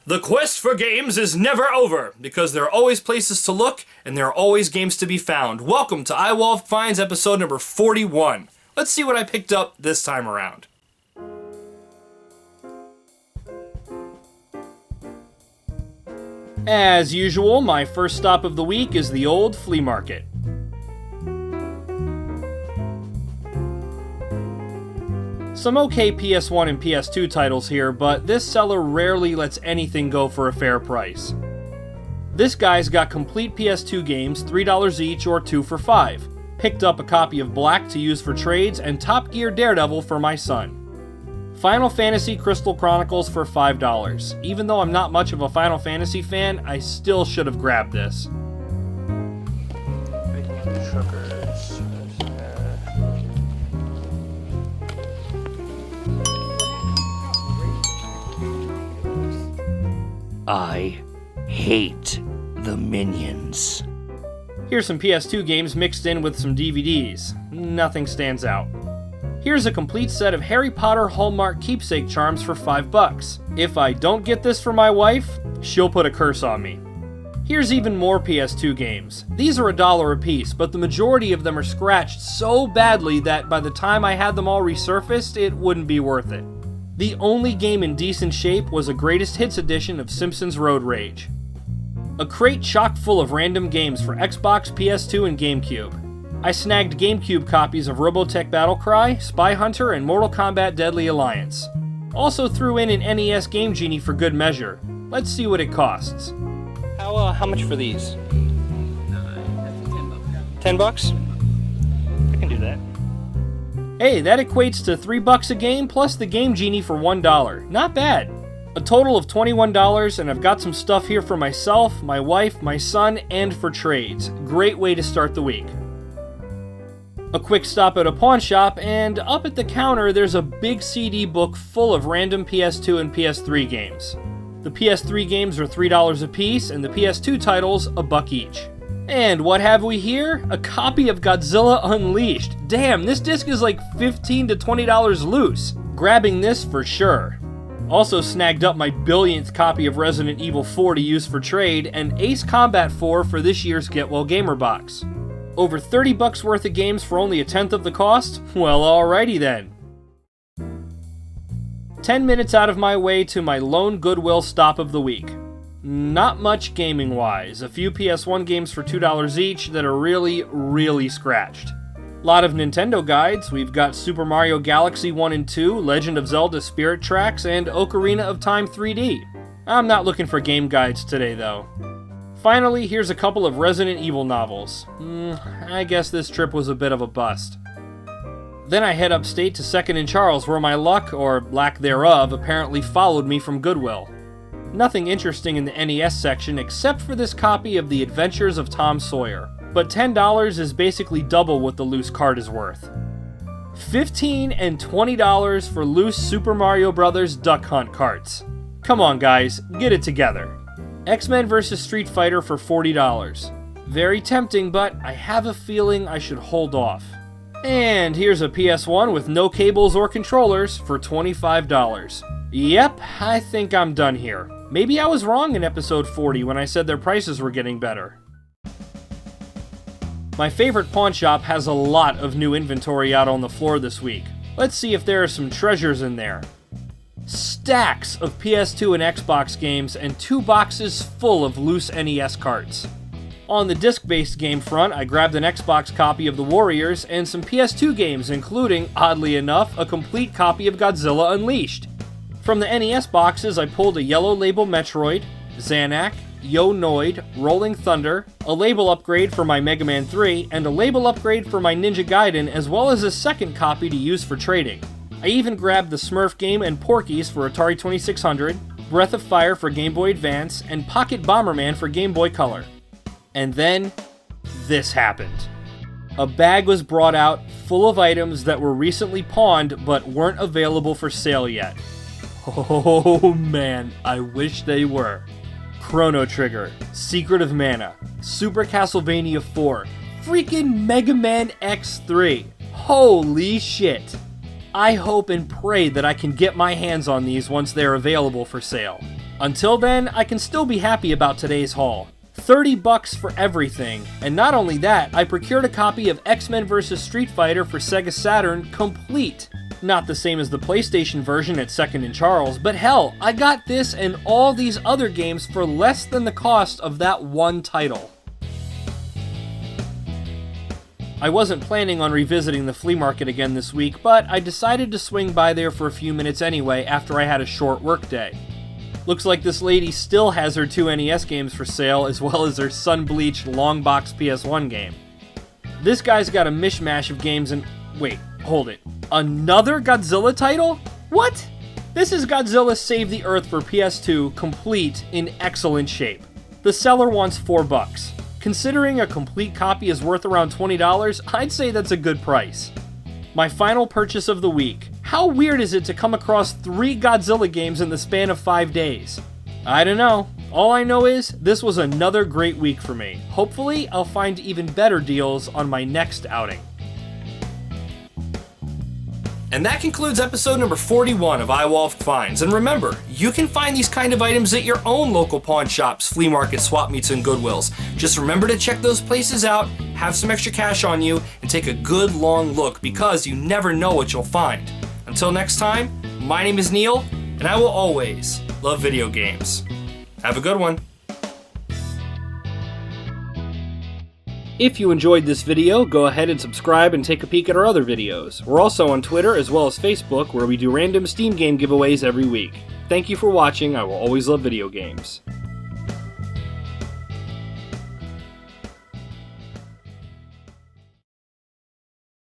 The quest for games is never over, because there are always places to look, and there are always games to be found. Welcome to IWALVG Finds episode number 41. Let's see what I picked up this time around. As usual, my first stop of the week is the old flea market. Some okay PS1 and PS2 titles here, but this seller rarely lets anything go for a fair price. This guy's got complete PS2 games, $3 each or 2 for $5. Picked up a copy of Black to use for trades and Top Gear Daredevil for my son. Final Fantasy Crystal Chronicles for $5. Even though I'm not much of a Final Fantasy fan, I still should have grabbed this. I hate the minions. Here's some PS2 games mixed in with some DVDs. Nothing stands out. Here's a complete set of Harry Potter Hallmark keepsake charms for $5. If I don't get this for my wife, she'll put a curse on me. Here's even more PS2 games. These are $1 a piece, but the majority of them are scratched so badly that by the time I had them all resurfaced, it wouldn't be worth it. The only game in decent shape was a Greatest Hits edition of Simpsons Road Rage. A crate chock full of random games for Xbox, PS2, and GameCube. I snagged GameCube copies of Robotech Battlecry, Spy Hunter, and Mortal Kombat Deadly Alliance. Also threw in an NES Game Genie for good measure. Let's see what it costs. How much for these? $10? I can do that. Hey, that equates to $3 a game plus the Game Genie for $1. Not bad. A total of $21, and I've got some stuff here for myself, my wife, my son, and for trades. Great way to start the week. A quick stop at a pawn shop, and up at the counter there's a big CD book full of random PS2 and PS3 games. The PS3 games are $3 a piece, and the PS2 titles $1 each. And what have we here? A copy of Godzilla Unleashed. Damn, this disc is like $15 to $20 loose. Grabbing this for sure. Also snagged up my billionth copy of Resident Evil 4 to use for trade, and Ace Combat 4 for this year's Get Well Gamer box. Over $30 worth of games for only 1/10 of the cost? Well, alrighty then. 10 minutes out of my way to my lone Goodwill stop of the week. Not much gaming-wise. A few PS1 games for $2 each that are really scratched. Lot of Nintendo guides. We've got Super Mario Galaxy 1 and 2, Legend of Zelda Spirit Tracks, and Ocarina of Time 3D. I'm not looking for game guides today, though. Finally, here's a couple of Resident Evil novels. I guess this trip was a bit of a bust. Then I head upstate to 2nd and Charles, where my luck, or lack thereof, apparently followed me from Goodwill. Nothing interesting in the NES section except for this copy of The Adventures of Tom Sawyer. But $10 is basically double what the loose card is worth. $15 and $20 for loose Super Mario Bros. Duck Hunt carts. Come on guys, get it together. X-Men vs. Street Fighter for $40. Very tempting, but I have a feeling I should hold off. And here's a PS1 with no cables or controllers for $25. Yep, I think I'm done here. Maybe I was wrong in episode 40 when I said their prices were getting better. My favorite pawn shop has a lot of new inventory out on the floor this week. Let's see if there are some treasures in there. Stacks of PS2 and Xbox games and 2 boxes full of loose NES carts. On the disc-based game front, I grabbed an Xbox copy of The Warriors and some PS2 games, including, oddly enough, a complete copy of Godzilla Unleashed. From the NES boxes, I pulled a Yellow Label Metroid, Xanac, Yo-Noid, Rolling Thunder, a label upgrade for my Mega Man 3, and a label upgrade for my Ninja Gaiden, as well as a second copy to use for trading. I even grabbed the Smurf game and Porky's for Atari 2600, Breath of Fire for Game Boy Advance, and Pocket Bomberman for Game Boy Color. And then, this happened. A bag was brought out full of items that were recently pawned but weren't available for sale yet. Oh man, I wish they were. Chrono Trigger, Secret of Mana, Super Castlevania 4, freaking Mega Man X3. Holy shit. I hope and pray that I can get my hands on these once they're available for sale. Until then, I can still be happy about today's haul. $30 for everything, and not only that, I procured a copy of X-Men vs. Street Fighter for Sega Saturn complete. Not the same as the PlayStation version at 2nd & Charles, but hell, I got this and all these other games for less than the cost of that one title. I wasn't planning on revisiting the flea market again this week, but I decided to swing by there for a few minutes anyway after I had a short work day. Looks like this lady still has her 2 NES games for sale, as well as her sun-bleached long-box PS1 game. This guy's got a mishmash of games and... wait, hold it. Another Godzilla title? What? This is Godzilla Save the Earth for PS2, complete, in excellent shape. The seller wants $4. Considering a complete copy is worth around $20, I'd say that's a good price. My final purchase of the week. How weird is it to come across 3 Godzilla games in the span of 5 days? I don't know. All I know is, this was another great week for me. Hopefully, I'll find even better deals on my next outing. And that concludes episode number 41 of IWALVG Finds. And remember, you can find these kind of items at your own local pawn shops, flea markets, swap meets, and Goodwills. Just remember to check those places out, have some extra cash on you, and take a good long look, because you never know what you'll find. Until next time, my name is Neil, and I will always love video games. Have a good one. If you enjoyed this video, go ahead and subscribe and take a peek at our other videos. We're also on Twitter as well as Facebook, where we do random Steam game giveaways every week. Thank you for watching. I will always love video games.